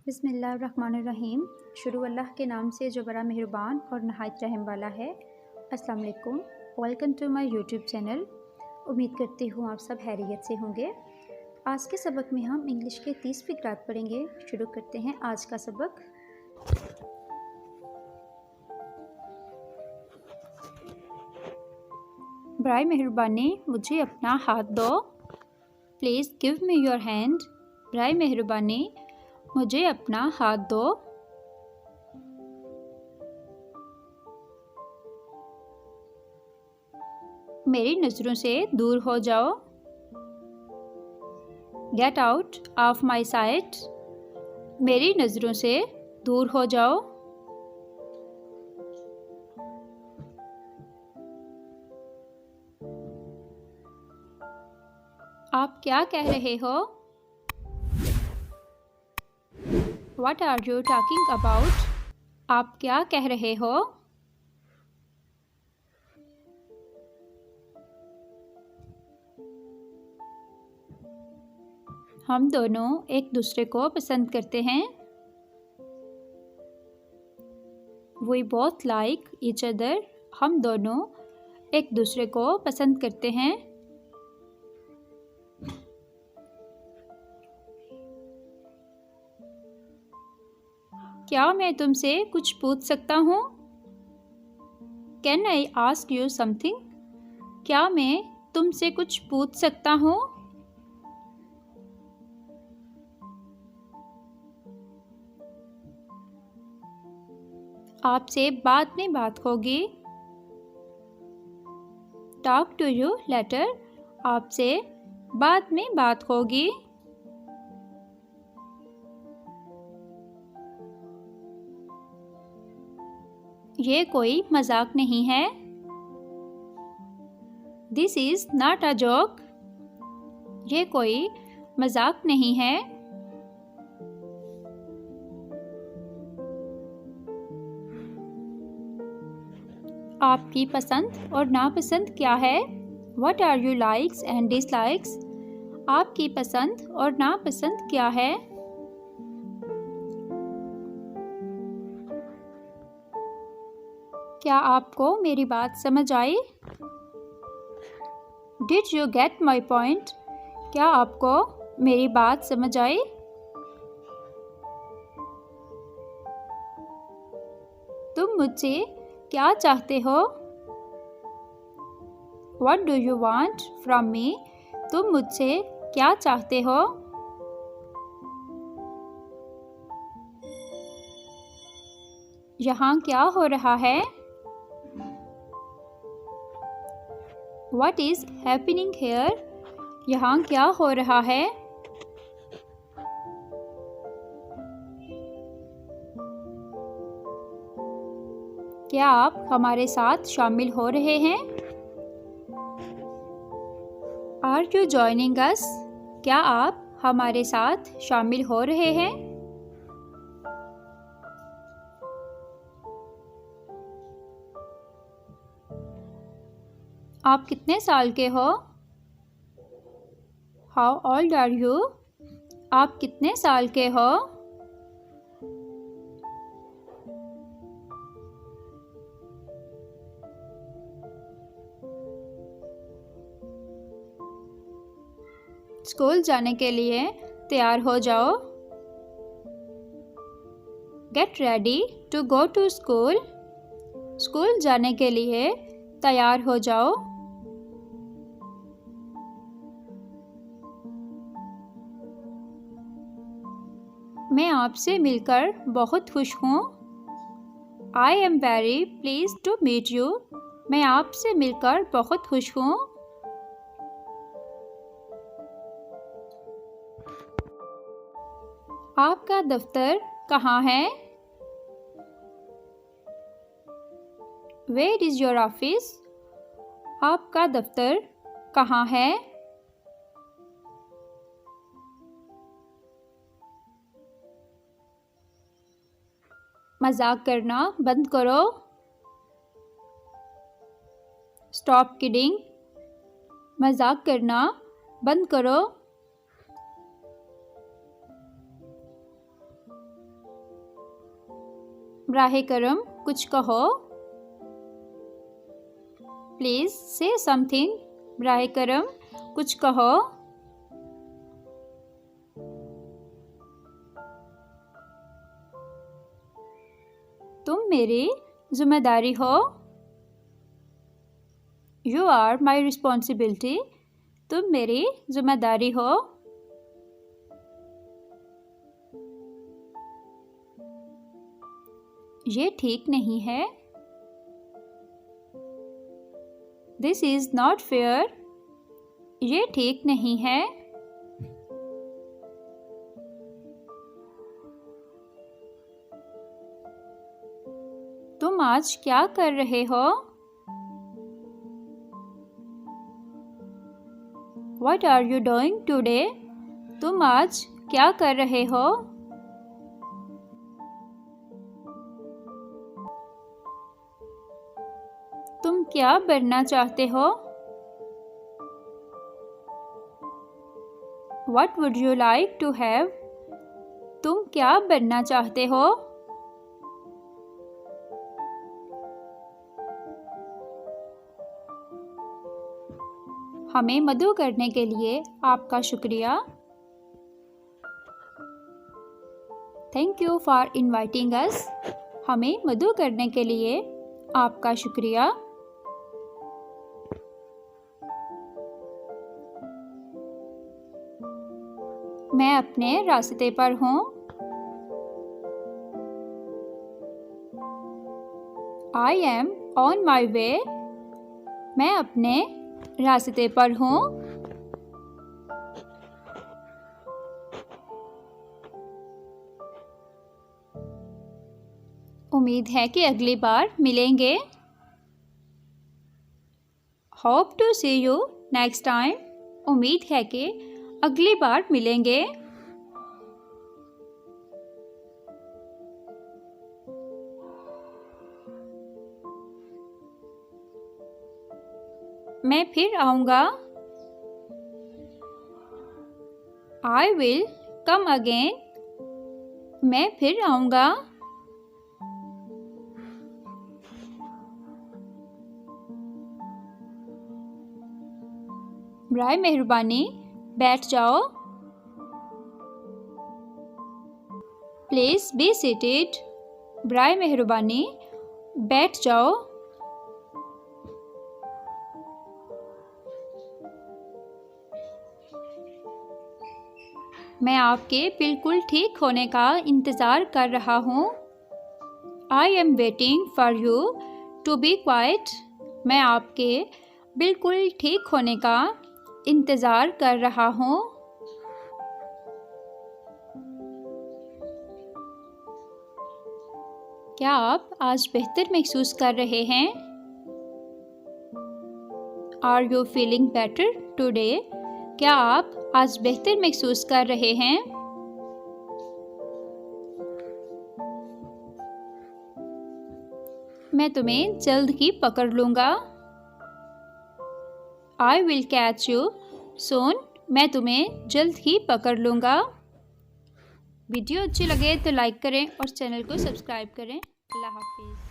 बिस्मिल्लाहिर्रहमानिर्रहीम। शुरू अल्लाह के नाम से जो बड़ा मेहरबान और नहायत रहम वाला है। अस्सलाम वालेकुम, welcome to my YouTube channel. उम्मीद करती हूँ आप सब खैरियत से होंगे। आज के सबक में हम इंग्लिश के 30 फ़िक्रात पढ़ेंगे। शुरू करते हैं आज का सबक। बराए मेहरबानी मुझे अपना हाथ दो। Please give me your hand. बराए मेहरबानी मुझे अपना हाथ दो। मेरी नज़रों से दूर हो जाओ। Get out of my site. मेरी नज़रों से दूर हो जाओ। आप क्या कह रहे हो? What are you talking about? आप क्या कह रहे हो? हम दोनों एक दूसरे को पसंद करते हैं। We both like each other. हम दोनों एक दूसरे को पसंद करते हैं। क्या मैं तुमसे कुछ पूछ सकता हूँ? Can I ask you something? क्या मैं तुमसे कुछ पूछ सकता हूँ? आपसे बाद में बात होगी। Talk to you later. आपसे बाद में बात होगी। ये कोई मजाक नहीं है। This is not a joke. ये कोई मजाक नहीं है। आपकी पसंद और नापसंद क्या है? What are your likes and dislikes? आपकी पसंद और नापसंद क्या है? क्या आपको मेरी बात समझ आई? Did you get my point? क्या आपको मेरी बात समझ आई? तुम मुझसे क्या चाहते हो? What do you want from me? तुम मुझसे क्या चाहते हो? यहाँ क्या हो रहा है? What is happening here? यहाँ क्या हो रहा है? क्या आप हमारे साथ शामिल हो रहे हैं? Are you joining us? क्या आप हमारे साथ शामिल हो रहे हैं? आप कितने साल के हो? How old are you? आप कितने साल के हो? स्कूल जाने के लिए तैयार हो जाओ। Get ready to go to school. School जाने के लिए तैयार हो जाओ। मैं आपसे मिलकर बहुत खुश हूँ। I am very pleased to meet you. मैं आपसे मिलकर बहुत खुश हूँ। आपका दफ्तर कहाँ है? Where is your office? आपका दफ्तर कहाँ है? मजाक करना बंद करो। Stop kidding. मजाक करना बंद करो। बराहे करम कुछ कहो। प्लीज़ से समथिंग। बराहे करम कुछ कहो। तुम मेरी जिम्मेदारी हो। You are my responsibility. तुम मेरी जिम्मेदारी हो। ये ठीक नहीं है। This is not fair. ये ठीक नहीं है। तुम आज क्या कर रहे हो? What are you doing today? तुम आज क्या कर रहे हो? तुम क्या बनना चाहते हो? What would you like to have? तुम क्या बनना चाहते हो? हमें मदद करने के लिए आपका शुक्रिया। Thank you for inviting us. हमें मदद करने के लिए आपका शुक्रिया। मैं अपने रास्ते पर हूँ। आई एम ऑन माई वे। मैं अपने रास्ते पर हूँ। उम्मीद है कि अगली बार मिलेंगे। Hope to see you next time. उम्मीद है कि अगली बार मिलेंगे। मैं फिर आऊँगा। I will come again. मैं फिर आऊँगा। बराए मेहरबानी बैठ जाओ। Please be seated. बराए मेहरबानी बैठ जाओ। मैं आपके बिल्कुल ठीक होने का इंतज़ार कर रहा हूँ। I am waiting for you to be quiet. मैं आपके बिल्कुल ठीक होने का इंतज़ार कर रहा हूँ। क्या आप आज बेहतर महसूस कर रहे हैं? Are you feeling better today? क्या आप आज बेहतर महसूस कर रहे हैं? मैं तुम्हें जल्द ही पकड़ लूँगा। I will catch you soon. मैं तुम्हें जल्द ही पकड़ लूँगा। वीडियो अच्छी लगे तो लाइक करें और चैनल को सब्सक्राइब करें। अल्लाह हाफिज़।